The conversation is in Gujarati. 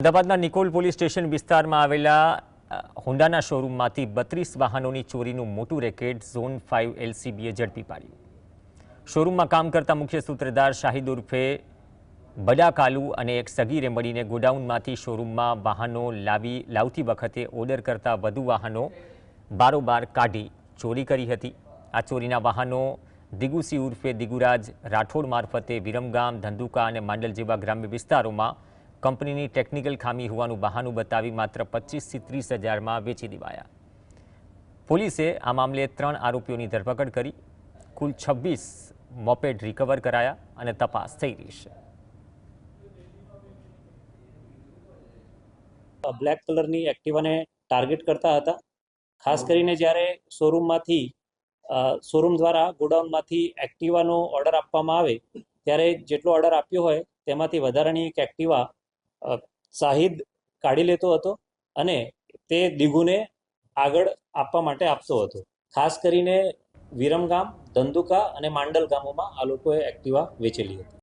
અમદાવાદના નિકોલ પોલીસ સ્ટેશન વિસ્તારમાં આવેલા હોન્ડાના શોરૂમમાંથી 32 વાહનોની ચોરીનું મોટું રેકેટ ઝોન 5 એલસીબીએ ઝડપી પાડ્યું। શોરૂમમાં કામ કરતા મુખ્ય સૂત્રધાર શાહિદ ઉર્ફે બડા કાલુ અને એક સગીરે મળીને ગોડાઉનમાંથી શોરૂમમાં વાહનો લાવતી વખતે ઓર્ડર કરતા વધુ વાહનો બારોબાર કાઢી ચોરી કરી હતી। આ ચોરીના વાહનો દિગુસી ઉર્ફે દિગુરાજ રાઠોડ મારફતે વિરમગામ, ધંધુકા અને માંડલ જેવા ગ્રામ્ય વિસ્તારોમાં કંપનીની ટેકનિકલ ખામી હોવાનું બહાનું બતાવી માત્ર 25 થી 30 હજારમાં વેચી દેવાયા। પોલીસે આ મામલે 3 આરોપીઓની ધરપકડ કરી કુલ 26 મોપેડ રિકવર કરાયા અને તપાસ થઈ રહી છે। બ્લેક કલરની એક્ટિવાને ટાર્ગેટ કરતા હતા। ખાસ કરીને જ્યારે શોરૂમ દ્વારા ગોડાઉનમાંથી એક્ટિવાનો ઓર્ડર આપવામાં આવે ત્યારે જેટલો ઓર્ડર આપ્યો હોય તેમાંથી વધારાની એક એક્ટિવા શાહિદ કાઢી લેતો હતો અને તે દિગુને આગળ આપવા માટે આપતો હતો। ખાસ કરીને વિરમગામ, ધંધુકા અને માંડલ ગામોમાં આ લોકોએ એક્ટિવા વેચેલી હતી।